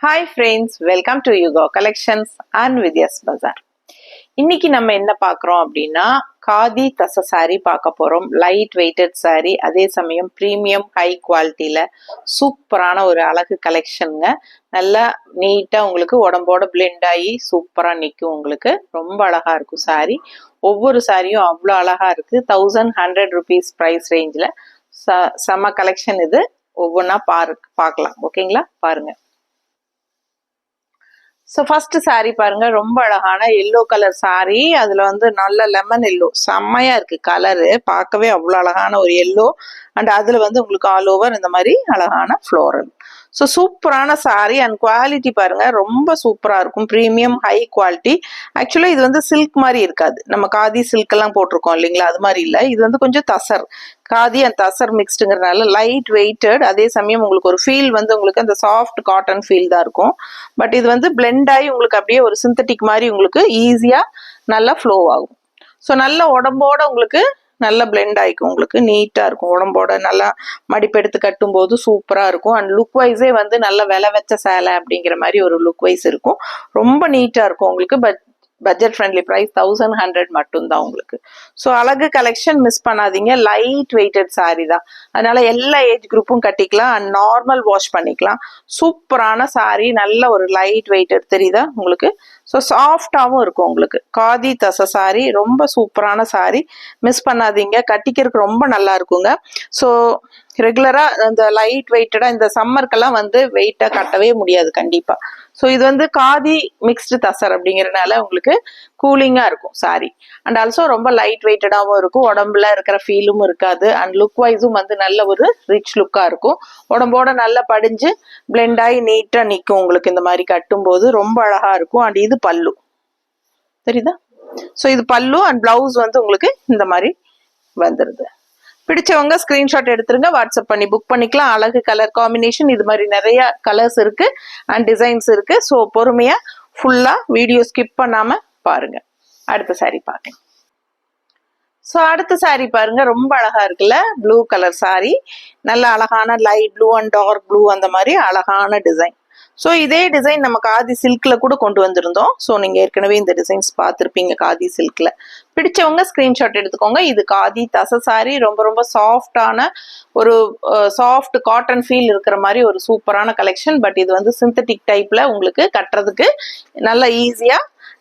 Hi friends, welcome to Yugo Collections and Vidya's Bazaar. இன்னைக்கு நம்ம என்ன பார்க்குறோம் அப்படின்னா காதி தச சாரி பார்க்க போகிறோம். லைட் வெயிட்டட் சாரி, அதே சமயம் ப்ரீமியம் ஹை குவாலிட்டியில் சூப்பரான ஒரு அழகு கலெக்ஷனுங்க. நல்லா நீட்டாக உங்களுக்கு உடம்போட பிளெண்ட் ஆகி சூப்பராக நிற்கும். உங்களுக்கு ரொம்ப அழகாக இருக்கும் சாரி. ஒவ்வொரு சாரியும் அவ்வளோ அழகாக இருக்குது. 1100 rupees ப்ரைஸ் ரேஞ்சில் செம கலெக்ஷன் இது. ஒவ்வொன்றா பார்க்கலாம். ஓகேங்களா, பாருங்கள். ஸோ ஃபர்ஸ்ட் சாரீ பாருங்க, ரொம்ப அழகான எல்லோ கலர் சாரீ. அதுல வந்து நல்ல லெமன் எல்லோ, செம்மையா இருக்கு கலரு, பார்க்கவே அவ்வளோ அழகான ஒரு எல்லோ. அண்ட் அதுல வந்து உங்களுக்கு ஆல் ஓவர் இந்த மாதிரி அழகான ஃப்ளோரல். ஸோ சூப்பரான சாரீ அண்ட் குவாலிட்டி பாருங்க, ரொம்ப சூப்பரா இருக்கும். Premium high quality. ஆக்சுவலா இது வந்து சில்க் மாதிரி இருக்காது. நம்ம காதி சில்க் எல்லாம் போட்டிருக்கோம் இல்லைங்களா, அது மாதிரி இல்லை. இது வந்து கொஞ்சம் தசர், காதி அண்ட் தசர் மிக்ஸ்டுங்கிறதுனால லைட் வெயிட்டட். அதே சமயம் உங்களுக்கு ஒரு ஃபீல் வந்து உங்களுக்கு அந்த சாஃப்ட் காட்டன் ஃபீல் தான் இருக்கும். பட் இது வந்து பிளெண்ட் ஆகி உங்களுக்கு அப்படியே ஒரு சிந்தட்டிக் மாதிரி உங்களுக்கு ஈஸியா நல்லா ஃப்ளோ ஆகும். ஸோ நல்ல உடம்போட உங்களுக்கு நல்லா பிளெண்ட் ஆகிக்கும். உங்களுக்கு நீட்டா இருக்கும். உடம்போட நல்லா மடிப்பெடுத்து கட்டும் போது சூப்பரா இருக்கும். அண்ட் லுக் வைஸே வந்து நல்ல விலை வச்ச சேலை அப்படிங்கிற மாதிரி ஒரு லுக் வைஸ் இருக்கும். ரொம்ப நீட்டா இருக்கும் உங்களுக்கு. பட்ஜெட் ஃப்ரெண்ட்லி ப்ரைஸ் 1100 மட்டும்தான் உங்களுக்கு. ஸோ அழகு கலெக்ஷன் மிஸ் பண்ணாதீங்க. லைட் வெயிட்டட் சாரி தான், அதனால எல்லா ஏஜ் குரூப்பும் கட்டிக்கலாம் அண்ட் நார்மல் வாஷ் பண்ணிக்கலாம். சூப்பரான சாரி, நல்ல ஒரு லைட் வெயிட்டட் தெரியுதா உங்களுக்கு. ஸோ சாஃப்டாகவும் இருக்கும் உங்களுக்கு. காதி தச சாரி ரொம்ப சூப்பரான சாரி, மிஸ் பண்ணாதீங்க. கட்டிக்கிறதுக்கு ரொம்ப நல்லா இருக்குங்க. ஸோ ரெகுலரா இந்த லைட் வெயிட்டடா இந்த சம்மருக்கெல்லாம் வந்து வெயிட்டா கட்டவே முடியாது கண்டிப்பா. ஸோ இது வந்து காதி மிக்ஸ்டு தசர் அப்படிங்கிறதுனால உங்களுக்கு கூலிங்கா இருக்கும் சாரி. அண்ட் ஆல்சோ ரொம்ப லைட் வெயிட்டடாகவும் இருக்கும். உடம்புல இருக்கிற ஃபீலும் இருக்காது. அண்ட் லுக் வைஸும் வந்து நல்ல ஒரு ரிச் லுக்கா இருக்கும். உடம்போட நல்லா படிஞ்சு பிளெண்ட் ஆகி நீட்டா நிற்கும் உங்களுக்கு. இந்த மாதிரி கட்டும் போது ரொம்ப அழகா இருக்கும். அண்ட் இது பல்லு தெரியுதா. ஸோ இது பல்லு அண்ட் பிளவுஸ் வந்து உங்களுக்கு இந்த மாதிரி வந்துருது. பிடிச்சவங்க ஸ்கிரீன்ஷாட் எடுத்துருங்க, வாட்ஸ்அப் பண்ணி புக் பண்ணிக்கலாம். அழகு கலர் காம்பினேஷன், இது மாதிரி நிறைய கலர்ஸ் இருக்கு அண்ட் டிசைன்ஸ் இருக்கு. ஸோ பொறுமையா ஃபுல்லா வீடியோ ஸ்கிப் பண்ணாம பாருங்க. அடுத்த சாரி பார்க்கலாம். ஸோ அடுத்த சாரி பாருங்க, ரொம்ப அழகா இருக்குல்ல. ப்ளூ கலர் சாரி, நல்ல அழகான light blue and dark blue அந்த மாதிரி அழகான டிசைன். ஸோ இதே டிசைன் நம்ம காதி சில்க்ல கூட கொண்டு வந்திருந்தோம். ஸோ நீங்க ஏற்கனவே இந்த டிசைன்ஸ் பார்த்துருப்பீங்க காதி சில்க்ல. பிடிச்சவங்க ஸ்கிரீன்ஷாட் எடுத்துக்கோங்க. இது காதி தச சாரி, ரொம்ப ரொம்ப சாஃப்டான ஒரு சாஃப்ட் காட்டன் ஃபீல் இருக்கிற மாதிரி ஒரு சூப்பரான கலெக்ஷன். பட் இது வந்து சிந்தட்டிக் டைப்ல உங்களுக்கு கட்டுறதுக்கு நல்லா ஈஸியா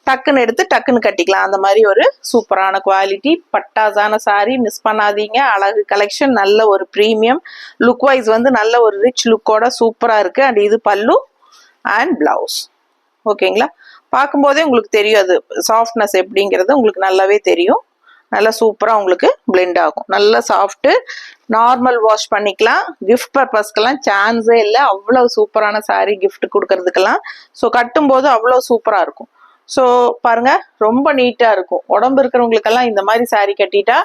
டக்குன்னு எடுத்து டக்குன்னு கட்டிக்கலாம். அந்த மாதிரி ஒரு சூப்பரான குவாலிட்டி பட்டாசான சாரி, மிஸ் பண்ணாதீங்க. அழகு கலெக்ஷன், நல்ல ஒரு ப்ரீமியம் லுக் வைஸ் வந்து நல்ல ஒரு ரிச் லுக்கோட சூப்பரா இருக்கு. அண்ட் இது பல்லு அண்ட் பிளவுஸ். ஓகேங்களா, பார்க்கும்போதே உங்களுக்கு தெரியும் அது சாஃப்ட்னஸ் எப்படிங்கிறது உங்களுக்கு நல்லாவே தெரியும். நல்லா சூப்பரா உங்களுக்கு பிளெண்ட் ஆகும். நல்ல சாஃப்ட், நார்மல் வாஷ் பண்ணிக்கலாம். கிஃப்ட் பர்பஸ்க்கெல்லாம் சான்ஸே இல்லை. அவ்வளவு சூப்பரான சாரி கிஃப்ட் கொடுக்கறதுக்கெல்லாம். ஸோ கட்டும் போது அவ்வளோ சூப்பரா இருக்கும். ஸோ பாருங்க, ரொம்ப நீட்டா இருக்கும். உடம்பு இருக்கிறவங்களுக்கெல்லாம் இந்த மாதிரி சாரி கட்டிட்டா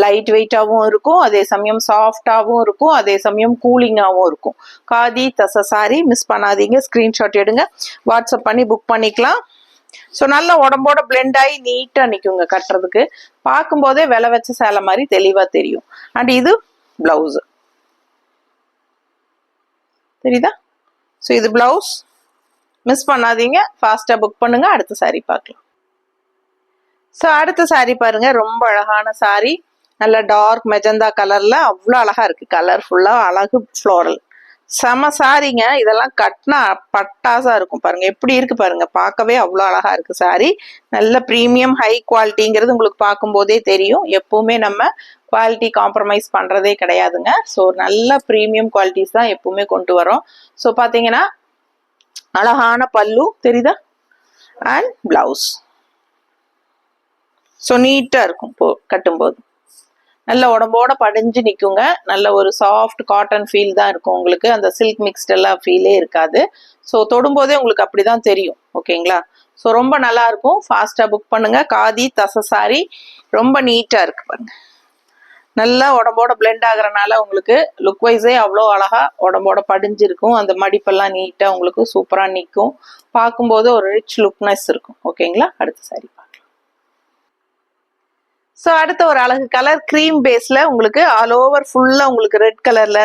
லைட் வெயிட்டாகவும் இருக்கும், அதே சமயம் சாஃப்டாகவும் இருக்கும், அதே சமயம் கூலிங்காகவும் இருக்கும். காதி தச சாரி மிஸ் பண்ணாதீங்க. ஸ்கிரீன்ஷாட் எடுங்க, வாட்ஸ்அப் பண்ணி புக் பண்ணிக்கலாம். ஸோ நல்ல உடம்போட பிளெண்ட் ஆகி நீட்டா நிற்குங்க. கட்டுறதுக்கு பார்க்கும்போதே விலை வச்ச சேலை மாதிரி தெளிவா தெரியும். அண்ட் இது பிளவுஸ் தெரியுதா. ஸோ இது பிளவுஸ், மிஸ் பண்ணாதீங்க. ஃபாஸ்டா புக் பண்ணுங்க. அடுத்த சாரி பார்க்கலாம். ஸோ அடுத்த சாரி பாருங்க, ரொம்ப அழகான சாரி, நல்ல டார்க் மெஜந்தா கலர்ல அவ்வளோ அழகா இருக்கு. கலர் ஃபுல்லா அழகு ஃப்ளோரல், செம சாரிங்க. இதெல்லாம் கட்டினா பட்டாசா இருக்கும். பாருங்க எப்படி இருக்கு பாருங்க, பார்க்கவே அவ்வளோ அழகா இருக்கு சாரி. நல்ல ப்ரீமியம் ஹை குவாலிட்டிங்கிறது உங்களுக்கு பார்க்கும் போதே தெரியும். எப்பவுமே நம்ம குவாலிட்டி காம்ப்ரமைஸ் பண்றதே கிடையாதுங்க. ஸோ நல்ல ப்ரீமியம் குவாலிட்டிஸ் தான் எப்பவுமே கொண்டு வரோம். ஸோ பார்த்தீங்கன்னா அழகான பல்லு தெரியுதா அண்ட் பிளவுஸ். ஸோ நீட்டா இருக்கும் கட்டும்போது. நல்ல உடம்போட படிஞ்சு நிற்குங்க. நல்ல ஒரு சாஃப்ட் காட்டன் ஃபீல் தான் இருக்கும் உங்களுக்கு. அந்த சில்க் மிக்ஸ்ட் எல்லாம் ஃபீலே இருக்காது. ஸோ தொடும்போதே உங்களுக்கு அப்படிதான் தெரியும். ஓகேங்களா. ஸோ ரொம்ப நல்லா இருக்கும். ஃபாஸ்டா புக் பண்ணுங்க. காதி தச சாரி ரொம்ப நீட்டா இருக்கு பாருங்க. நல்லா உடம்போட பிளெண்ட் ஆகுறனால உங்களுக்கு லுக் வைஸே அவ்வளோ அழகா உடம்போட படிஞ்சிருக்கும். அந்த மடிப்பெல்லாம் நீட்டா உங்களுக்கு சூப்பரா நிற்கும். பார்க்கும்போது ஒரு ரிச் லுக்னஸ் இருக்கும். ஓகேங்களா. அடுத்த சாரி பார்க்கலாம். ஸோ அடுத்த ஒரு அழகு கலர் க்ரீம் பேஸ்ல உங்களுக்கு ஆல் ஓவர் ஃபுல்லா உங்களுக்கு ரெட் கலர்ல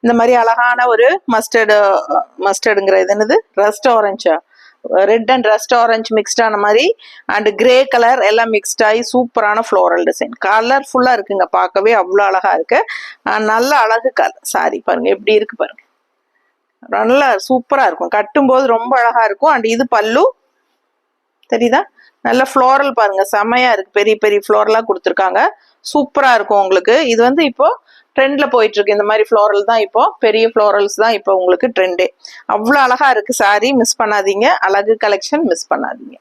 இந்த மாதிரி அழகான ஒரு மஸ்டர்டுங்கிற இது என்னது ரஸ்ட் ஆரஞ்சா, ரெட் அண்ட் ரஸ்ட் ஆரஞ்சு மிக்ஸ்டான மாதிரி அண்ட் கிரே கலர் எல்லாம் மிக்ஸ்ட் ஆகி சூப்பரான ஃப்ளோரல் டிசைன் கலர்ஃபுல்லா இருக்குங்க. பார்க்கவே அவ்வளோ அழகா இருக்கு. நல்ல அழகு கலர் சாரி பாருங்க எப்படி இருக்கு பாருங்க, நல்லா சூப்பரா இருக்கும். கட்டும்போது ரொம்ப அழகா இருக்கும். அண்ட் இது பல்லு தெரியுதா, நல்ல ஃப்ளோரல் பாருங்க செமையா இருக்கு. பெரிய பெரிய ஃப்ளோரலா கொடுத்துருக்காங்க. சூப்பரா இருக்கும் உங்களுக்கு. இது இப்போ ட்ரெண்ட்ல போயிட்டு இருக்கு. இந்த மாதிரி ஃப்ளோரல் தான் இப்போ, பெரிய ஃப்ளோரல்ஸ் தான் இப்போ உங்களுக்கு ட்ரெண்டே. அவ்வளோ அழகா இருக்கு சாரி, மிஸ் பண்ணாதீங்க. அழகு கலெக்ஷன் மிஸ் பண்ணாதீங்க.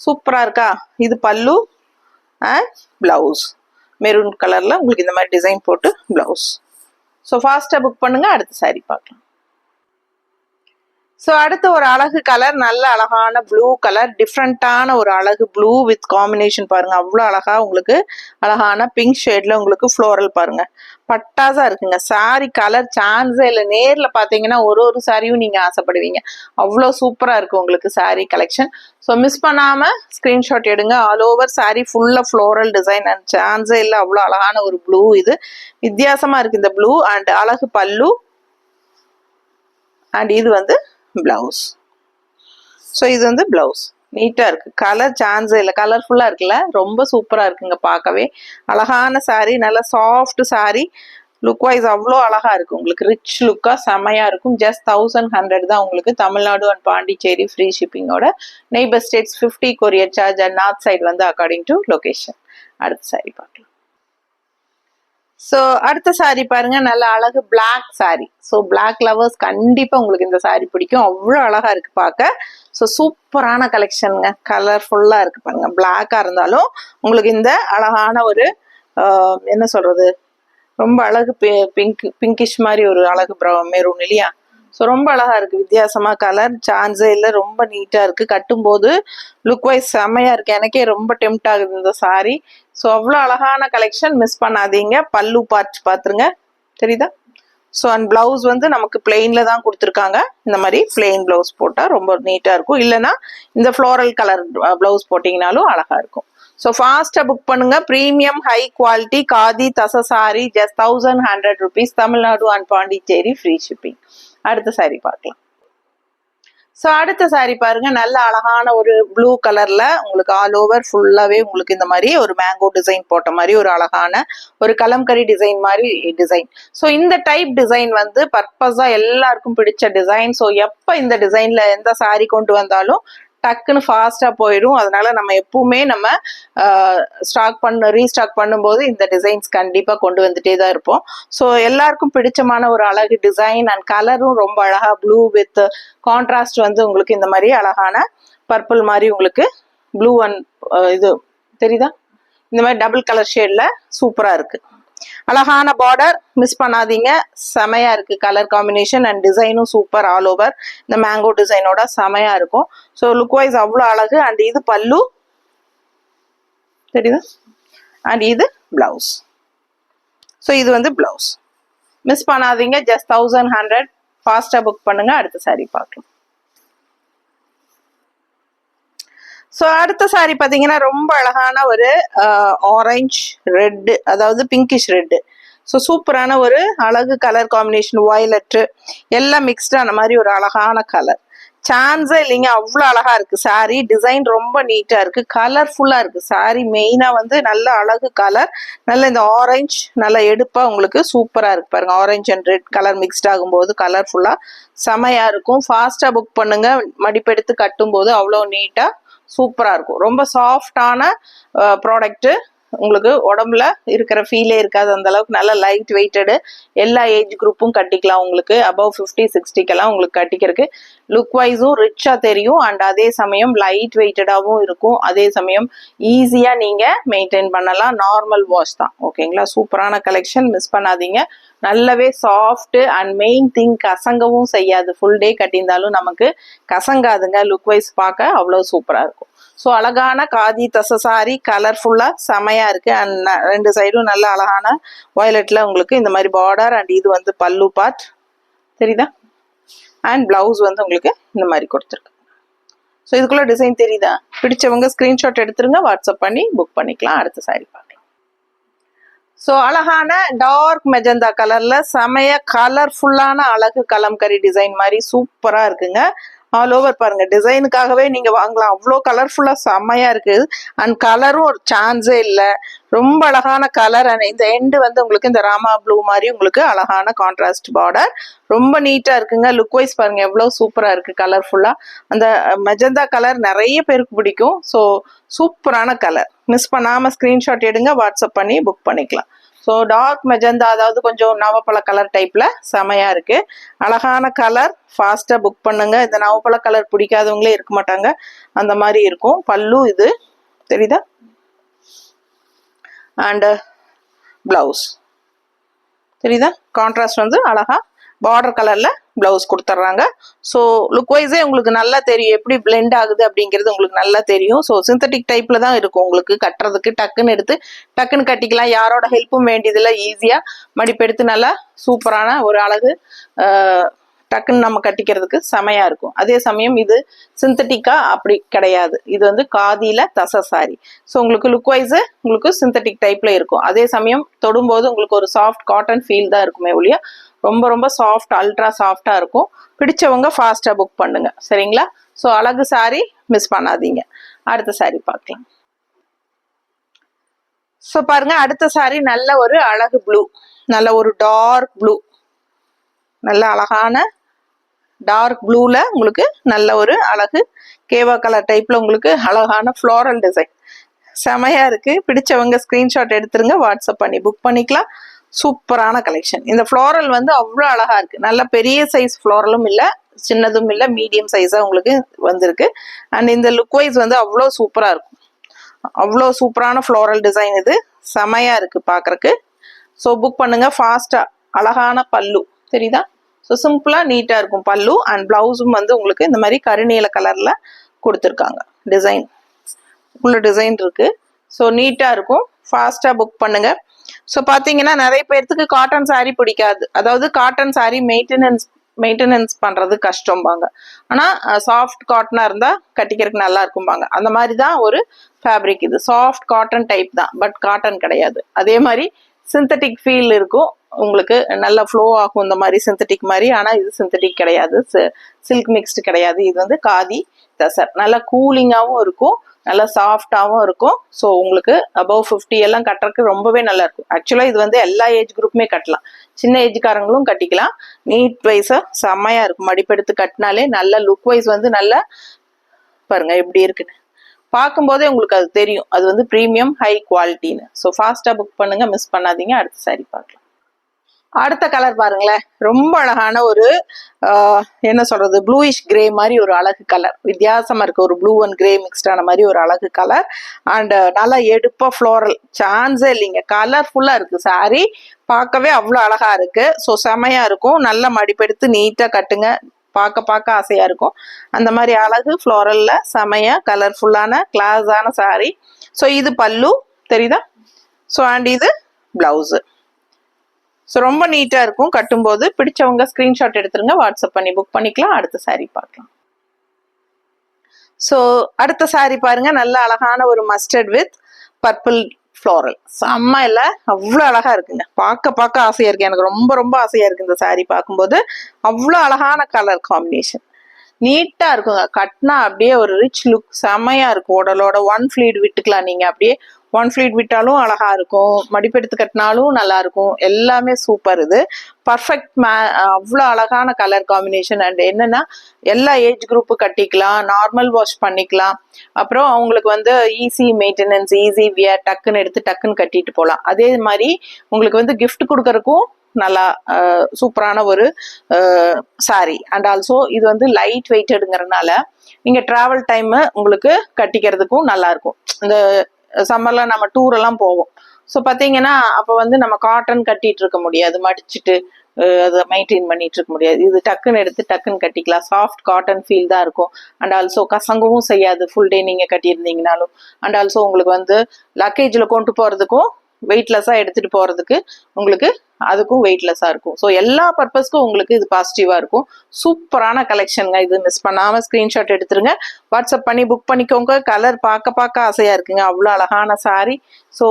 சூப்பரா இருக்கா. இது பல்லு அண்ட் பிளவுஸ் மெரூன் கலர்ல உங்களுக்கு இந்த மாதிரி டிசைன் போட்டு பிளவுஸ். ஸோ ஃபாஸ்டா புக் பண்ணுங்க. அடுத்த சாரி பார்க்கலாம். ஸோ அடுத்து ஒரு அழகு கலர், நல்ல அழகான ப்ளூ கலர், டிஃப்ரெண்டான ஒரு அழகு ப்ளூ வித் காம்பினேஷன் பாருங்க. அவ்வளோ அழகா உங்களுக்கு அழகான பிங்க் ஷேட்ல உங்களுக்கு ஃப்ளோரல் பாருங்க, பட்டாசா இருக்குங்க. சாரி கலர் சான்ஸே இல்லை. நேர்ல பாத்தீங்கன்னா ஒரு சாரியும் நீங்க ஆசைப்படுவீங்க. அவ்வளோ சூப்பரா இருக்கு உங்களுக்கு சாரி கலெக்ஷன். ஸோ மிஸ் பண்ணாம ஸ்கிரீன்ஷாட் எடுங்க. ஆல் ஓவர் சாரி ஃபுல்லா ஃப்ளோரல் டிசைன் அண்ட் சான்ஸே இல்லை. அவ்வளோ அழகான ஒரு ப்ளூ, இது வித்தியாசமா இருக்கு இந்த ப்ளூ. அண்ட் அழகு பல்லு அண்ட் இது பிளவுஸ். ஸோ இது பிளவுஸ் நீட்டா இருக்கு. கலர் சான்ஸே இல்லை, கலர்ஃபுல்லா இருக்குல்ல, ரொம்ப சூப்பரா இருக்குங்க. பார்க்கவே அழகான சாரி, நல்ல சாஃப்ட் சாரி. லுக் வைஸ் அவ்வளோ அழகா இருக்கு உங்களுக்கு. ரிச் லுக்கா செமையா இருக்கும். ஜஸ்ட் 1100 தான் உங்களுக்கு. தமிழ்நாடு அண்ட் பாண்டிச்சேரி ஃப்ரீ ஷிப்பிங்கோட. Neighbour states 50 courier charge and north side according to location. அடுத்த சாரி பார்க்கலாம். ஸோ அடுத்த சாரி பாருங்க, நல்ல அழகு black sari. So black lovers கண்டிப்பா உங்களுக்கு இந்த சாரி பிடிக்கும். அவ்வளோ அழகா இருக்கு பார்க்க. ஸோ சூப்பரான கலெக்ஷனுங்க. கலர்ஃபுல்லா இருக்கு பாருங்க. பிளாக்கா இருந்தாலும் உங்களுக்கு இந்த அழகான ஒரு என்ன சொல்றது, ரொம்ப அழகு பிங்கிஷ் மாதிரி ஒரு அழகு மெரூன் இல்லையா. ஸோ ரொம்ப அழகா இருக்கு. வித்தியாசமா கலர் சான்ஸே இல்லை. ரொம்ப நீட்டா இருக்கு. கட்டும்போது லுக் வைஸ் செம்மையா இருக்கு. எனக்கே ரொம்ப டெம்ட் ஆகுது இந்த சாரி. ஸோ அவ்வளோ அழகான கலெக்ஷன், மிஸ் பண்ணாதீங்க. பல்லு பாத்துருங்க தெரியுதா. ஸோ அண்ட் பிளவுஸ் நமக்கு பிளெயின்ல தான் கொடுத்துருக்காங்க. இந்த மாதிரி பிளெயின் பிளவுஸ் போட்டா ரொம்ப நீட்டா இருக்கும். இல்லைன்னா இந்த ஃப்ளோரல் கலர் பிளவுஸ் போட்டீங்கனாலும் அழகா இருக்கும். ஸோ ஃபாஸ்டா புக் பண்ணுங்க. ப்ரீமியம் ஹை குவாலிட்டி காதி தச sorry, just 1100 rupees, Tamil Nadu and Pondicherry free shipping. அடுத்த சாரி பார்க்கலாம். ஸோ அடுத்த சாரி பாருங்க, நல்ல அழகான ஒரு ப்ளூ கலர்ல உங்களுக்கு ஆல் ஓவர் ஃபுல்லாவே உங்களுக்கு இந்த மாதிரி ஒரு மேங்கோ டிசைன் போட்ட மாதிரி ஒரு அழகான ஒரு கலம்கரி டிசைன் மாதிரி டிசைன். ஸோ இந்த டைப் டிசைன் பர்பஸா எல்லாருக்கும் பிடிச்ச டிசைன். ஸோ எப்ப இந்த டிசைன்ல எந்த சாரி கொண்டு வந்தாலும் டக்குன்னு ஃபாஸ்டா போயிடும். அதனால நம்ம எப்பவுமே நம்ம ரீஸ்டாக் பண்ணும்போது இந்த டிசைன்ஸ் கண்டிப்பா கொண்டு வந்துட்டே தான் இருப்போம். ஸோ எல்லாருக்கும் பிடிச்சமான ஒரு அழகு டிசைன் அண்ட் கலரும் ரொம்ப அழகா ப்ளூ வித் கான்ட்ராஸ்ட் உங்களுக்கு இந்த மாதிரி அழகான பர்பிள் மாதிரி உங்களுக்கு ப்ளூ அண்ட் இது தெரியுதா, இந்த மாதிரி டபுள் கலர் ஷேட்ல சூப்பரா இருக்கு. அழகான பார்டர், மிஸ் பண்ணாதீங்க. செமையா இருக்கு கலர் காம்பினேஷன் அண்ட் டிசைனும் சூப்பர். ஆல் ஓவர் இந்த மேங்கோ டிசைனோட செமையா இருக்கும். ஸோ லுக் வைஸ் அவ்வளோ அழகு. அண்ட் இது பல்லு தெரியுதா, அண்ட் இது பிளவுஸ். ஸோ இது பிளவுஸ். மிஸ் பண்ணாதீங்க. ஜஸ்ட் 1100. ஃபாஸ்டா புக் பண்ணுங்க. அடுத்த சாரி பார்க்கலாம். ஸோ அடுத்த சாரி பார்த்தீங்கன்னா ரொம்ப அழகான ஒரு ஆரஞ்ச் ரெட், அதாவது பிங்கிஷ் ரெட்டு. ஸோ சூப்பரான ஒரு அழகு கலர் காம்பினேஷன், வயலட்டு எல்லாம் மிக்ஸ்டான மாதிரி ஒரு அழகான கலர். சான்ஸே இல்லைங்க, அவ்வளோ அழகா இருக்கு சாரி. டிசைன் ரொம்ப நீட்டா இருக்கு, கலர்ஃபுல்லா இருக்கு சாரி. மெயினா நல்ல அழகு கலர், நல்ல இந்த ஆரஞ்சு நல்ல எடுப்பா உங்களுக்கு சூப்பரா இருக்கு பாருங்க. Orange and red colour mixed ஆகும்போது கலர்ஃபுல்லா செமையா இருக்கும். ஃபாஸ்டா புக் பண்ணுங்க. மடிப்பெடுத்து கட்டும் போது அவ்வளோ நீட்டா சூப்பரா இருக்கும். ரொம்ப சாஃப்டான ப்ராடக்ட். உங்களுக்கு உடம்புல இருக்கிற ஃபீலே இருக்காது. அந்த அளவுக்கு நல்ல லைட் வெயிட்டடு. எல்லா ஏஜ் குரூப்பும் கட்டிக்கலாம். உங்களுக்கு அபவ் 50-60 உங்களுக்கு கட்டிக்கிறதுக்கு லுக் வைஸும் ரிச்சா தெரியும். அண்ட் அதே சமயம் லைட் வெயிட்டடாகவும் இருக்கும். அதே சமயம் ஈஸியா நீங்க மெயின்டைன் பண்ணலாம். நார்மல் வாஷ் தான். ஓகேங்களா. சூப்பரான கலெக்ஷன், மிஸ் பண்ணாதீங்க. நல்லாவே சாஃப்ட் அண்ட் மெயின் திங் கசங்கவும் செய்யாது. ஃபுல் டே கட்டியிருந்தாலும் நமக்கு கசங்காதுங்க. லுக் வைஸ் பார்க்க அவ்வளோ சூப்பரா இருக்கும். ஸோ அழகான காதி தச சாரி, கலர்ஃபுல்லா செமையா இருக்கு. அண்ட் ரெண்டு சைடும் நல்ல அழகான வயலட்ல உங்களுக்கு இந்த மாதிரி பார்டர். அண்ட் இது பல்லு பார்ட் தெரியுதா, அண்ட் பிளவுஸ் உங்களுக்கு இந்த மாதிரி கொடுத்துருக்கு. ஸோ இதுக்குள்ள டிசைன் தெரியுதா? பிடிச்சவங்க ஸ்கிரீன்ஷாட் எடுத்துருங்க, வாட்ஸ்அப் பண்ணி புக் பண்ணிக்கலாம். அடுத்த சாரி பார்க்கலாம். ஸோ அழகான டார்க் மெஜந்தா கலர்ல செமைய கலர்ஃபுல்லான அழகு கலம்கரி டிசைன் மாதிரி சூப்பரா இருக்குங்க. ஆல் ஓவர் பாருங்க, டிசைனுக்காகவே நீங்க வாங்கலாம், அவ்வளோ கலர்ஃபுல்லா செம்மையா இருக்கு. அண்ட் கலரும் ஒரு சான்ஸே இல்லை, ரொம்ப அழகான கலர். அண்ட் இந்த எண்டு வந்து உங்களுக்கு இந்த ராமா ப்ளூ மாதிரி உங்களுக்கு அழகான கான்ட்ராஸ்ட் பார்டர், ரொம்ப நீட்டா இருக்குங்க. லுக் வைஸ் பாருங்க எவ்வளவு சூப்பரா இருக்கு, கலர்ஃபுல்லா. அந்த மெஜந்தா கலர் நிறைய பேருக்கு பிடிக்கும். ஸோ சூப்பரான கலர், மிஸ் பண்ணாம ஸ்கிரீன்ஷாட் எடுங்க, வாட்ஸ்அப் பண்ணி புக் பண்ணிக்கலாம். ஸோ டார்க் மெஜந்தா, அதாவது கொஞ்சம் நவப்பழ கலர் டைப்ல செமையா இருக்கு, அழகான கலர். ஃபாஸ்டா புக் பண்ணுங்க. இந்த நவப்பழ கலர் பிடிக்காதவங்களே இருக்க மாட்டாங்க, அந்த மாதிரி இருக்கும். பல்லு இது தெரியுதா, அண்ட் பிளவுஸ் தெரியுதா, கான்ட்ராஸ்ட் வந்து அழகா பார்டர் கலர்ல பிளவுஸ் கொடுத்துட்றாங்க. ஸோ லுக் வைஸே உங்களுக்கு நல்லா தெரியும் எப்படி பிளெண்ட் ஆகுது அப்படிங்கிறது உங்களுக்கு நல்லா தெரியும். ஸோ சிந்தட்டிக் டைப்ல தான் இருக்கும், உங்களுக்கு கட்டுறதுக்கு டக்குன்னு எடுத்து டக்குன்னு கட்டிக்கலாம், யாரோட ஹெல்ப்பும் வேண்டியதில்லை, ஈஸியா மடிப்பெடுத்து நல்லா சூப்பரான ஒரு அழகு டக்குன்னு நம்ம கட்டிக்கிறதுக்கு செமையா இருக்கும். அதே சமயம் இது சிந்தட்டிக்கா அப்படி கிடையாது, இது வந்து காதியில தசை சாரி. ஸோ உங்களுக்கு லுக் வைஸ் உங்களுக்கு சிந்தட்டிக் டைப்ல இருக்கும். அதே சமயம் தொடும்போது உங்களுக்கு ஒரு சாஃப்ட் காட்டன் ஃபீல் தான் இருக்குமே ஒழிய ரொம்ப ரொம்ப சாஃப்ட், அல்ட்ரா சாஃப்டா இருக்கும். பிடிச்சவங்க ஃபாஸ்டா புக் பண்ணுங்க, சரிங்களா? ஸோ அழகு சாரி மிஸ் பண்ணாதீங்க. அடுத்த சாரி பார்க்கலாம். ஸோ பாருங்க, அடுத்த சாரி நல்ல ஒரு அழகு ப்ளூ, நல்ல ஒரு டார்க் ப்ளூ, நல்ல அழகான டார்க் ப்ளூல உங்களுக்கு நல்ல ஒரு அழகு கேவா கலர் டைப்ல உங்களுக்கு அழகான ஃப்ளோரல் டிசைன் செமையா இருக்கு. பிடிச்சவங்க ஸ்கிரீன்ஷாட் எடுத்துருங்க, வாட்ஸ்அப் பண்ணி புக் பண்ணிக்கலாம். சூப்பரான கலெக்ஷன். இந்த ஃப்ளோரல் வந்து அவ்வளோ அழகா இருக்கு, நல்ல பெரிய சைஸ் ஃப்ளோரலும் இல்லை, சின்னதும் இல்லை, மீடியம் சைஸா உங்களுக்கு வந்திருக்கு. அண்ட் இந்த லுக் வைஸ் வந்து அவ்வளோ சூப்பரா இருக்கும், அவ்வளோ சூப்பரான ஃப்ளோரல் டிசைன், இது செமையா இருக்கு பாக்குறதுக்கு. ஸோ புக் பண்ணுங்க ஃபாஸ்டா. அழகான பல்லு தெரியுதா, ஸோ சிம்பிளா நீட்டா இருக்கும் பல்லு. அண்ட் பிளவுஸும் வந்து உங்களுக்கு இந்த மாதிரி கருநீல கலர்ல கொடுத்துருக்காங்க, டிசைன் உள்ள டிசைன் இருக்கு. ஸோ நீட்டா இருக்கும், ஃபாஸ்டா புக் பண்ணுங்க. ஸோ பார்த்தீங்கன்னா நிறைய பேர்த்துக்கு காட்டன் சாரீ பிடிக்காது, அதாவது காட்டன் சாரீ மெயின்டெனன்ஸ் பண்றது கஷ்டம்பாங்க, ஆனா சாஃப்ட் காட்டனா இருந்தா கட்டிக்கிறதுக்கு நல்லா இருக்கும்பாங்க. அந்த மாதிரி தான் ஒரு ஃபேப்ரிக் இது, சாஃப்ட் காட்டன் டைப் தான், பட் காட்டன் கிடையாது. அதே மாதிரி சிந்தட்டிக் ஃபீல் இருக்கும் உங்களுக்கு, நல்ல ஃப்ளோ ஆகும் இந்த மாதிரி சிந்தட்டிக் மாதிரி. ஆனா இது சிந்தட்டிக் கிடையாது, சில்க் மிக்ஸ்டு கிடையாது, இது வந்து காதி தசர். நல்லா கூலிங்காகவும் இருக்கும், நல்லா சாஃப்டாகவும் இருக்கும். ஸோ உங்களுக்கு அபவ் 50 எல்லாம் கட்டுறதுக்கு ரொம்பவே நல்லா இருக்கும். ஆக்சுவலாக இது வந்து எல்லா ஏஜ் குரூப்புமே கட்டலாம், சின்ன ஏஜ்காரங்களும் கட்டிக்கலாம். நீட் வைஸா செம்மையா இருக்கும், மடிப்பெடுத்து கட்டினாலே நல்ல லுக் வைஸ் வந்து நல்லா பாருங்க எப்படி இருக்குன்னு பார்க்கும்போதே உங்களுக்கு அது தெரியும், அது வந்து ப்ரீமியம் ஹை குவாலிட்டின்னு. ஸோ ஃபாஸ்டா புக் பண்ணுங்க, மிஸ் பண்ணாதீங்க. அடுத்த சாரி பார்க்கலாம். அடுத்த கலர் பாருங்களேன், ரொம்ப அழகான ஒரு என்ன சொல்றது, ப்ளூயிஷ் கிரே மாதிரி ஒரு அழகு கலர், வித்தியாசமா இருக்கு, ஒரு ப்ளூ அண்ட் கிரே மிக்ஸ்டான மாதிரி ஒரு அழகு கலர். அண்ட் நல்லா எடுப்பா ஃப்ளோரல், சான்ஸே இல்லைங்க, கலர்ஃபுல்லா இருக்கு சாரி, பார்க்கவே அவ்வளோ அழகா இருக்கு. ஸோ செமையா இருக்கும், நல்ல மடிப்பெடுத்து நீட்டா கட்டுங்க, பார்க்க ஆசையா இருக்கும். அந்த மாதிரி அழகு ஃப்ளோரல்ல செமையா கலர்ஃபுல்லான கிளாஸான சாரி. ஸோ இது பல்லு தெரியுதா, ஸோ அண்ட் இது பிளவுஸ். ஸோ ரொம்ப நீட்டா இருக்கும் கட்டும்போது. பிடிச்சவங்க ஸ்கிரீன்ஷாட் எடுத்துருங்க, வாட்ஸ்அப் பண்ணி புக் பண்ணிக்கலாம். அடுத்த சாரி பார்க்கலாம். ஸோ அடுத்த சாரி பாருங்க, நல்ல அழகான ஒரு மஸ்டர்ட் வித் பர்பிள் ஃப்ளோரல், செம்ம இல்லை அவ்வளோ அழகா இருக்குங்க, பார்க்க ஆசையா இருக்கு, எனக்கு ரொம்ப ரொம்ப ஆசையா இருக்கு இந்த சாரி பார்க்கும்போது. அவ்வளோ அழகான கலர் காம்பினேஷன், நீட்டா இருக்குங்க, கட்டினா அப்படியே ஒரு ரிச் லுக் செமையா இருக்கும். உடலோட ஒன் ஃபிளீட் விட்டுக்கலாம், நீங்க அப்படியே ஒன் ஃபிளீட் விட்டாலும் அழகா இருக்கும், மடிப்பெடுத்து கட்டினாலும் நல்லா இருக்கும், எல்லாமே சூப்பர். இது பர்ஃபெக்ட் அவ்வளோ அழகான கலர் காம்பினேஷன். அண்ட் என்னன்னா எல்லா ஏஜ் குரூப்பு கட்டிக்கலாம், நார்மல் வாஷ் பண்ணிக்கலாம், அப்புறம் அவங்களுக்கு வந்து ஈஸி மெயின்டெனன்ஸ், ஈஸி வியர், டக்குன்னு எடுத்து டக்குன்னு கட்டிட்டு போகலாம். அதே மாதிரி உங்களுக்கு வந்து கிஃப்ட் கொடுக்கறதுக்கும் நல்லா சூப்பரான ஒரு சாரி. அண்ட் ஆல்சோ இது வந்து லைட் வெயிட்டடுங்கிறதுனால நீங்க டிராவல் டைம் உங்களுக்கு கட்டிக்கிறதுக்கும் நல்லா இருக்கும். இந்த சம்மர்ல நம்ம டூர் எல்லாம் போவோம், ஸோ பார்த்தீங்கன்னா அப்போ வந்து நம்ம காட்டன் கட்டிட்டு இருக்க முடியாது, மடிச்சுட்டு அதை மெயின்டைன் பண்ணிட்டு இருக்க முடியாது. இது டக்குன்னு எடுத்து டக்குன்னு கட்டிக்கலாம், சாஃப்ட் காட்டன் ஃபீல் தான் இருக்கும். அண்ட் ஆல்சோ கசங்கவும் செய்யாது ஃபுல் டே நீங்க கட்டியிருந்தீங்கனாலும். அண்ட் ஆல்சோ உங்களுக்கு வந்து லக்கேஜில் கொண்டு போறதுக்கும் வெயிட்லெஸ்ஸாக எடுத்துட்டு போறதுக்கு உங்களுக்கு அதுக்கும் வெயிட்லெஸ்ஸாக இருக்கும். ஸோ எல்லா பர்பஸ்க்கும் உங்களுக்கு இது பாசிட்டிவாக இருக்கும். சூப்பரான கலெக்ஷனுங்க, இது மிஸ் பண்ணாமல் ஸ்க்ரீன்ஷாட் எடுத்துருங்க, வாட்ஸ்அப் பண்ணி புக் பண்ணிக்கோங்க. கலர் பார்க்க ஆசையாக இருக்குங்க, அவ்வளோ அழகான சாரி. ஸோ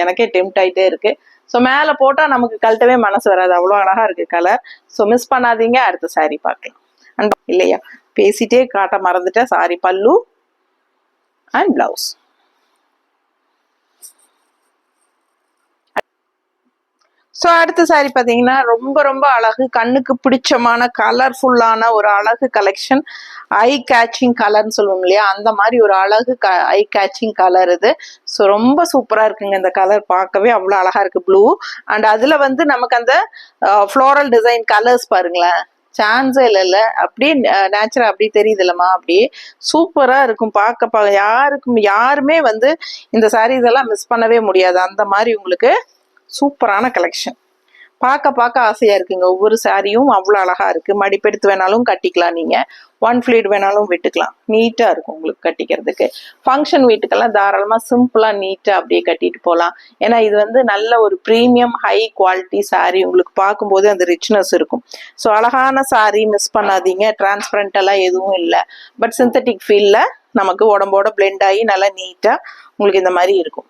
எனக்கே டெம்ட் ஆயிட்டே இருக்கு. ஸோ மேலே போட்டால் நமக்கு கழட்டவே மனசு வராது, அவ்வளோ அழகா இருக்கு கலர். ஸோ மிஸ் பண்ணாதீங்க. அடுத்த சாரி பார்க்கலாம். அண்ட் இல்லையா, பேசிட்டே காட்ட மறந்துட்டேன், சாரி. பல்லு அண்ட் பிளவுஸ். ஸோ அடுத்த சாரி பார்த்தீங்கன்னா ரொம்ப ரொம்ப அழகு, கண்ணுக்கு பிடிச்சமான கலர்ஃபுல்லான ஒரு அழகு கலெக்ஷன். ஐ கேச்சிங் கலர்னு சொல்லுவோம் இல்லையா, அந்த மாதிரி ஒரு அழகு ஐ கேச்சிங் கலர் இது. ஸோ ரொம்ப சூப்பராக இருக்குங்க இந்த கலர், பார்க்கவே அவ்வளோ அழகா இருக்கு. ப்ளூ அண்ட் அதில் வந்து நமக்கு அந்த ஃப்ளோரல் டிசைன் கலர்ஸ் பாருங்களேன், சான்ஸே இல்லைல்ல, அப்படியே நேச்சுரல் அப்படி தெரியுது இல்லம்மா, அப்படியே சூப்பராக இருக்கும் பார்க்க. யாருமே வந்து இந்த சாரீஸ் எல்லாம் மிஸ் பண்ணவே முடியாது, அந்த மாதிரி உங்களுக்கு சூப்பரான கலெக்ஷன். பார்க்க ஆசையா இருக்குங்க. ஒவ்வொரு சாரியும் அவ்வளோ அழகா இருக்கு. மடிப்பெடுத்து வேணாலும் கட்டிக்கலாம், நீங்க ஒன் ஃபிளீட் வேணாலும் விட்டுக்கலாம், நீட்டா இருக்கும் உங்களுக்கு கட்டிக்கிறதுக்கு. ஃபங்க்ஷன் வீட்டுக்கெல்லாம் தாராளமா சிம்பிளா நீட்டா அப்படியே கட்டிட்டு போகலாம். ஏன்னா இது வந்து நல்ல ஒரு ப்ரீமியம் ஹை குவாலிட்டி சாரி, உங்களுக்கு பார்க்கும்போது அந்த ரிச்னஸ் இருக்கும். ஸோ அழகான சாரி, மிஸ் பண்ணாதீங்க. டிரான்ஸ்பரண்ட் எல்லாம் எதுவும் இல்லை, பட் சிந்தட்டிக் ஃபீல்ல நமக்கு உடம்போட பிளெண்ட் ஆகி நல்லா நீட்டா உங்களுக்கு இந்த மாதிரி இருக்கும்.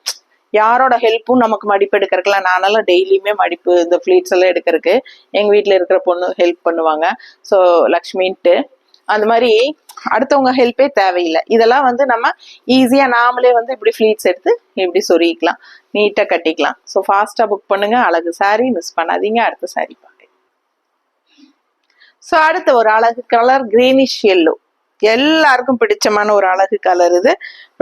யாரோட ஹெல்ப்பும் நமக்கு மடிப்பு எடுக்கிறதுக்குலாம், நானெல்லாம் டெய்லியுமே மடிப்பு இந்த ஃப்ளீட்ஸ் எல்லாம் எடுக்கிறதுக்கு எங்கள் வீட்டில் இருக்கிற பொண்ணு ஹெல்ப் பண்ணுவாங்க. ஸோ லக்ஷ்மின்ட்டு அந்த மாதிரி அடுத்தவங்க ஹெல்ப்பே தேவையில்லை. இதெல்லாம் வந்து நம்ம ஈஸியாக நாமளே வந்து இப்படி ஃப்ளீட்ஸ் எடுத்து இப்படி சொருகிக்கலாம், நீட்டாக கட்டிக்கலாம். ஸோ ஃபாஸ்ட்டாக புக் பண்ணுங்க. அழகு சாரி, மிஸ் பண்ணாதீங்க. அடுத்த சாரி பாருங்க. ஸோ அடுத்த ஒரு அழகு கலர் கிரீனிஷ் எல்லோ, எல்லாருக்கும் பிடிச்சமான ஒரு அழகு கலர் இது.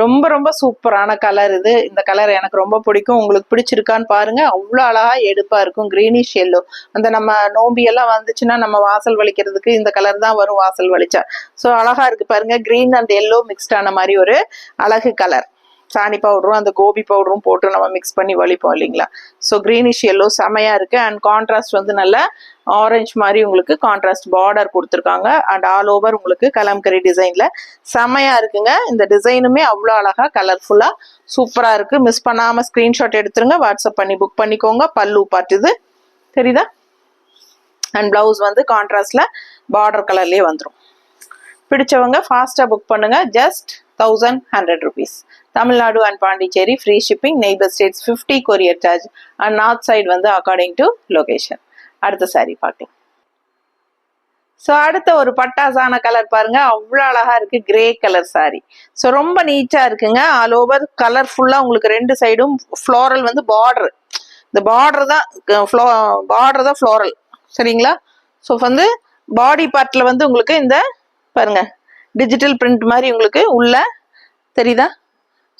ரொம்ப ரொம்ப சூப்பரான கலர் இது. இந்த கலர் எனக்கு ரொம்ப பிடிக்கும். உங்களுக்கு பிடிச்சிருக்கான்னு பாருங்க, அவ்வளோ அழகா எடுப்பா இருக்கும். கிரீனிஷ் எல்லோ, அந்த நம்ம நோம்பி எல்லாம் வந்துச்சுன்னா நம்ம வாசல் வலிக்கிறதுக்கு இந்த கலர் தான் வரும், வாசல் வலிச்சா. ஸோ அழகா இருக்கு பாருங்க, கிரீன் அண்ட் எல்லோ மிக்ஸ்ட் ஆன மாதிரி ஒரு அழகு கலர். சாணி பவுடரும் அந்த கோபி பவுடரும் போட்டு நம்ம மிக்ஸ் பண்ணி வலிப்போம் இல்லைங்களா. ஸோ கிரீனிஷ் எல்லோ செமையா இருக்கு. அண்ட் கான்ட்ராஸ்ட் வந்து நல்ல ஆரஞ்ச் மாதிரி உங்களுக்கு கான்ட்ராஸ்ட் பார்டர் கொடுத்துருக்காங்க. அண்ட் ஆல் ஓவர் உங்களுக்கு கலம்கரி டிசைன்ல செமையா இருக்குங்க. இந்த டிசைனுமே அவ்வளோ அழகா கலர்ஃபுல்லா சூப்பரா இருக்கு. மிஸ் பண்ணாம ஸ்கிரீன்ஷாட் எடுத்துருங்க, வாட்ஸ்அப் பண்ணி புக் பண்ணிக்கோங்க. பல்லு பார்ட் இது தெரியுதா, அண்ட் பிளவுஸ் வந்து கான்ட்ராஸ்ட்ல பார்டர் கலர்லயே வந்துடும். பிடிச்சவங்க ஃபாஸ்டா புக் பண்ணுங்க. Just 1100 rupees. Tamil Nadu and Pondicherry free shipping. Neighbour states 50 courier charge. And north side வந்து அக்கார்டிங் டு லொகேஷன். அடுத்த சாரி பார்க்கலாம். ஸோ அடுத்த ஒரு பட்டாசான கலர் பாருங்க, அவ்வளோ அழகா இருக்கு. Grey colour sorry. ஸோ ரொம்ப நீட்டா இருக்குங்க. ஆல் ஓவர் கலர்ஃபுல்லா உங்களுக்கு ரெண்டு சைடும் ஃப்ளோரல் வந்து பார்டர், இந்த பார்டர் தான் ஃப்ளோரல், சரிங்களா. ஸோ வந்து பாடி பார்ட்ல வந்து உங்களுக்கு இந்த பாருங்க டிஜிட்டல் பிரிண்ட் மாதிரி உங்களுக்கு உள்ள தெரியுதா.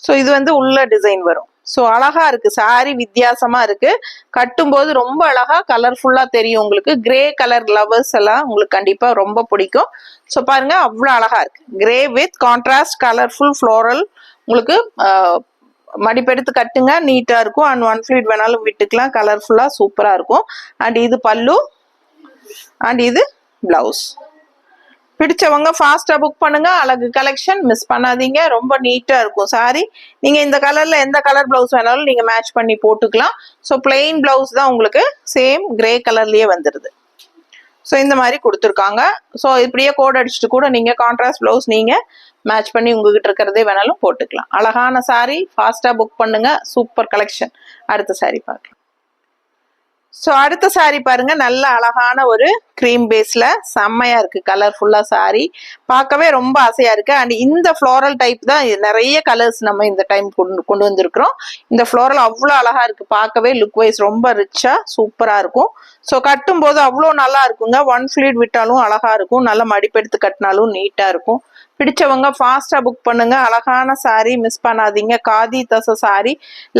ஸோ இது வந்து உள்ள டிசைன் வரும். ஸோ அழகா இருக்கு சாரி, வித்தியாசமா இருக்கு. கட்டும்போது ரொம்ப அழகா கலர்ஃபுல்லா தெரியும் உங்களுக்கு. கிரே கலர் லவர்ஸ் எல்லாம் உங்களுக்கு கண்டிப்பா ரொம்ப பிடிக்கும். ஸோ பாருங்க அவ்வளோ அழகா இருக்கு. Grey with contrast colourful floral. உங்களுக்கு மடிப்பெடுத்து கட்டுங்க, நீட்டா இருக்கும். அண்ட் ஒன் ஃபிளீட் வேணாலும் விட்டுக்கலாம், கலர்ஃபுல்லா சூப்பரா இருக்கும். அண்ட் இது பல்லு அண்ட் இது பிளவுஸ். பிடிச்சவங்க ஃபாஸ்டா புக் பண்ணுங்க. அழகு கலெக்ஷன், மிஸ் பண்ணாதீங்க. ரொம்ப நீட்டா இருக்கும் சாரி. நீங்க இந்த கலர்ல எந்த கலர் பிளவுஸ் வேணாலும் நீங்க மேட்ச் பண்ணி போட்டுக்கலாம். ஸோ பிளெயின் பிளவுஸ் தான் உங்களுக்கு சேம் கிரே கலர்லயே வந்துடுது. ஸோ இந்த மாதிரி கொடுத்துருக்காங்க. ஸோ இப்படியே கோட் அடிச்சுட்டு கூட நீங்க கான்ட்ராஸ்ட் பிளவுஸ் நீங்க மேட்ச் பண்ணி உங்ககிட்ட இருக்கிறதே வேணாலும் போட்டுக்கலாம். அழகான சாரி, ஃபாஸ்டா புக் பண்ணுங்க. Super collection. அடுத்த சாரி பார்க்கலாம். ஸோ அடுத்த சாரி பாருங்க, நல்ல அழகான ஒரு கிரீம் பேஸ்ல செம்மையா இருக்கு. கலர்ஃபுல்லா சாரி பார்க்கவே ரொம்ப ஆசையா இருக்கு. அண்ட் இந்த ஃப்ளோரல் டைப் தான் நிறைய கலர்ஸ் நம்ம இந்த டைம் கொண்டு வந்திருக்கிறோம். இந்த ஃப்ளோரல் அவ்வளோ அழகா இருக்கு, பார்க்கவே லுக் வைஸ் ரொம்ப ரிச்சா சூப்பரா இருக்கும். ஸோ கட்டும் போது அவ்வளோ நல்லா இருக்குங்க. ஒன் ஃபிளீட் விட்டாலும் அழகா இருக்கும், நல்லா மடிப்பெடுத்து கட்டினாலும் நீட்டா இருக்கும். பிடிச்சவங்க ஃபாஸ்டா புக் பண்ணுங்க. அழகான சாரி, மிஸ் பண்ணாதீங்க. காதி தச sari,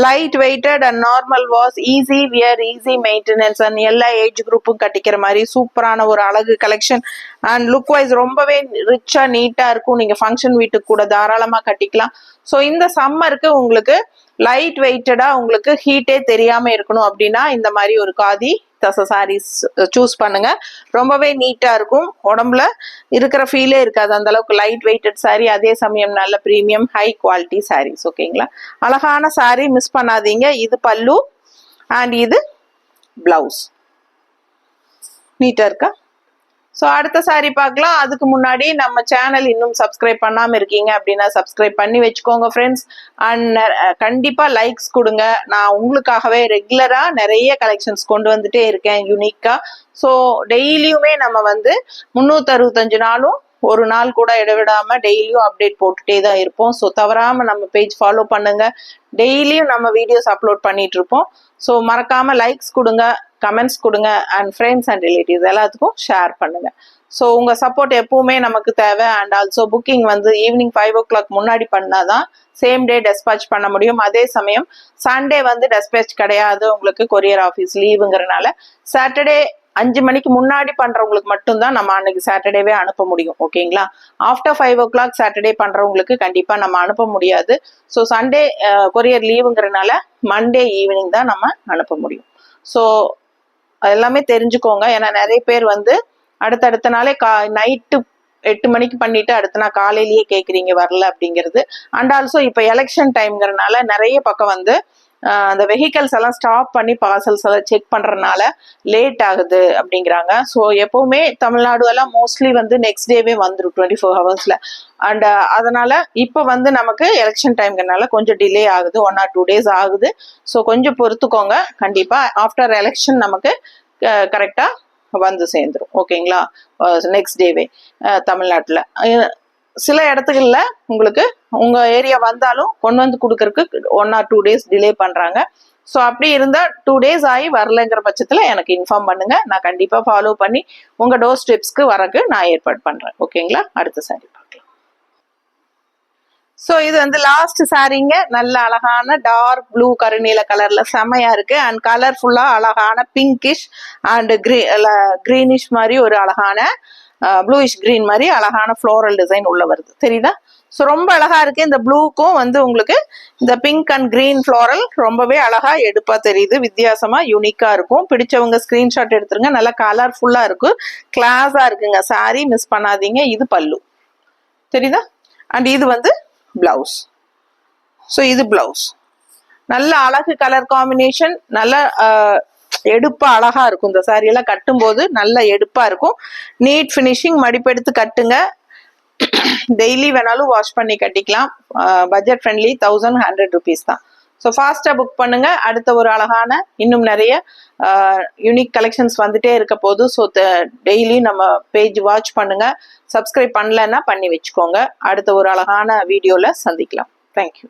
light weighted and normal wash, easy wear, easy maintenance and எல்லா ஏஜ் குரூப்பும் கட்டிக்கிற மாதிரி சூப்பரான ஒரு அழகு கலெக்ஷன். அண்ட் லுக் வைஸ் ரொம்பவே ரிச்சா நீட்டா இருக்கும். நீங்க ஃபங்க்ஷன் வீட்டுக்கு கூட தாராளமா கட்டிக்கலாம். ஸோ இந்த சம்மருக்கு உங்களுக்கு லைட் வெயிட்டடா உங்களுக்கு ஹீட்டே தெரியாம இருக்கணும் அப்படின்னா இந்த மாதிரி ஒரு காதி தச சாரீஸ் சூஸ் பண்ணுங்க. ரொம்பவே நீட்டா இருக்கும், உடம்புல இருக்கிற ஃபீலே இருக்காது, அந்த அளவுக்கு லைட் வெயிட்டட் சாரி. அதே சமயம் நல்ல ப்ரீமியம் ஹை குவாலிட்டி சாரீஸ். ஓகேங்களா, அழகான சாரி, மிஸ் பண்ணாதீங்க. இது பல்லு அண்ட் இது பிளவுஸ். நீட்டா இருக்கா? ஸோ அடுத்த சாரி பார்க்கலாம். அதுக்கு முன்னாடி நம்ம சேனல் இன்னும் சப்ஸ்கிரைப் பண்ணாமல் இருக்கீங்க அப்படின்னா சப்ஸ்கிரைப் பண்ணி வச்சுக்கோங்க ஃப்ரெண்ட்ஸ். அண்ட் கண்டிப்பாக லைக்ஸ் கொடுங்க. நான் உங்களுக்காகவே ரெகுலராக நிறைய கலெக்ஷன்ஸ் கொண்டு வந்துட்டே இருக்கேன் யூனிக்காக. ஸோ டெய்லியுமே நம்ம வந்து 365 நாளும் ஒரு நாள் கூட இடைவிடாம டெய்லியும் அப்டேட் போட்டுட்டே தான் இருப்போம். ஸோ தவறாம நம்ம பேஜ் ஃபாலோ பண்ணுங்க. டெய்லியும் நம்ம வீடியோஸ் அப்லோட் பண்ணிட்டு இருப்போம். ஸோ மறக்காம லைக்ஸ் கொடுங்க, கமெண்ட்ஸ் கொடுங்க, அண்ட் ஃப்ரெண்ட்ஸ் அண்ட் ரிலேட்டிவ்ஸ் எல்லாத்துக்கும் ஷேர் பண்ணுங்க. ஸோ உங்க சப்போர்ட் எப்பவுமே நமக்கு தேவை. அண்ட் ஆல்சோ புக்கிங் வந்து ஈவினிங் 5 o'clock முன்னாடி பண்ணாதான் சேம் டே டெஸ்பாச் பண்ண முடியும். அதே சமயம் சண்டே வந்து டெஸ்பாச் கிடையாது, உங்களுக்கு கொரியர் ஆஃபீஸ் லீவுங்கிறனால சாட்டர்டே 5 மணிக்கு முன்னாடி பண்றவங்களுக்கு மட்டும்தான் நம்ம அன்னைக்கு சாட்டர்டேவே அனுப்ப முடியும். ஓகேங்களா? ஆஃப்டர் 5 o'clock சாட்டர்டே பண்றவங்களுக்கு கண்டிப்பா நம்ம அனுப்ப முடியாது. ஸோ சண்டே கொரியர் லீவுங்கிறனால மண்டே ஈவினிங் தான் நம்ம அனுப்ப முடியும். ஸோ எல்லாமே தெரிஞ்சுக்கோங்க. ஏன்னா நிறைய பேர் வந்து அடுத்தடுத்த நாளே நைட்டு 8 மணிக்கு பண்ணிட்டு அடுத்த நாள் காலையிலேயே கேட்குறீங்க வரல அப்படிங்கிறது. அண்ட் ஆல்சோ இப்போ எலெக்ஷன் டைம்ங்கிறதுனால நிறைய பக்கம் வந்து அந்த வெஹிக்கல்ஸ் எல்லாம் ஸ்டாப் பண்ணி பார்சல்ஸ் எல்லாம் செக் பண்றதுனால லேட் ஆகுது அப்படிங்கிறாங்க. ஸோ எப்பவுமே தமிழ்நாடு எல்லாம் மோஸ்ட்லி வந்து நெக்ஸ்ட் டேவே வந்துடும் 24 hours. அண்ட் அதனால இப்போ வந்து நமக்கு எலெக்ஷன் டைம்ங்கிறதுனால கொஞ்சம் டிலே ஆகுது, 1 or 2 days ஆகுது. ஸோ கொஞ்சம் பொறுத்துக்கோங்க. கண்டிப்பா ஆஃப்டர் எலெக்ஷன் நமக்கு கரெக்டா வந்து சேர்ந்துடும். ஓகேங்களா? நெக்ஸ்ட் டேவே தமிழ்நாட்டில் சில இடத்துகள்ல உங்களுக்கு உங்க ஏரியா வந்தாலும் கொண்டு வந்து கொடுக்கறதுக்கு 1 or 2 days டிலே பண்றாங்க. ஸோ அப்படி இருந்தா 2 days ஆகி வரலங்கிற பட்சத்துல எனக்கு இன்ஃபார்ம் பண்ணுங்க. நான் கண்டிப்பா ஃபாலோ பண்ணி உங்க டோர் ஸ்டெப்ஸ்க்கு வரக்கு நான் ஏற்பாடு பண்றேன். ஓகேங்களா? அடுத்த சாரி பார்க்கலாம். ஸோ இது வந்து லாஸ்ட் சாரீங்க. நல்ல அழகான டார்க் ப்ளூ கருநீல கலர்ல செமையா இருக்கு. அண்ட் கலர்ஃபுல்லா அழகான பிங்கிஷ் அண்ட் கிரீனிஷ் மாதிரி ஒரு அழகான ப்ளூயிஷ் கிரீன் மாதிரி அழகான ஃப்ளோரல் டிசைன் உள்ள வருது. தெரியுதா? ஸோ ரொம்ப அழகா இருக்கு. இந்த ப்ளூக்கும் வந்து உங்களுக்கு இந்த பிங்க் அண்ட் கிரீன் ஃப்ளோரல் ரொம்பவே அழகா எடுப்பா தெரியுது. வித்தியாசமா யூனிக்கா இருக்கும். பிடிச்சவங்க ஸ்கிரீன்ஷாட் எடுத்துருங்க. நல்லா கலர்ஃபுல்லா இருக்கு, கிளாஸா இருக்குங்க சாரி. மிஸ் பண்ணாதீங்க. இது பல்லு, தெரியுதா? அண்ட் இது வந்து பிளவுஸ். ஸோ இது பிளவுஸ். நல்ல அழகு கலர் காம்பினேஷன். நல்ல எடுப்பா அழகா இருக்கும். இந்த சாரி எல்லாம் கட்டும் போது நல்ல எடுப்பா இருக்கும். NEET finishing. மடிப்பெடுத்து கட்டுங்க. டெய்லி வேணாலும் வாஷ் பண்ணி கட்டிக்கலாம். பட்ஜெட் ஃப்ரெண்ட்லி 1100 rupees தான். ஸோ ஃபாஸ்டா புக் பண்ணுங்க. அடுத்த ஒரு அழகான இன்னும் நிறைய யூனிக் கலெக்ஷன்ஸ் வந்துட்டே இருக்க போது. ஸோ டெய்லி நம்ம பேஜ் வாட்ச் பண்ணுங்க. சப்ஸ்கிரைப் பண்ணலன்னா பண்ணி வச்சுக்கோங்க. அடுத்த ஒரு அழகான வீடியோல சந்திக்கலாம். தேங்க்யூ.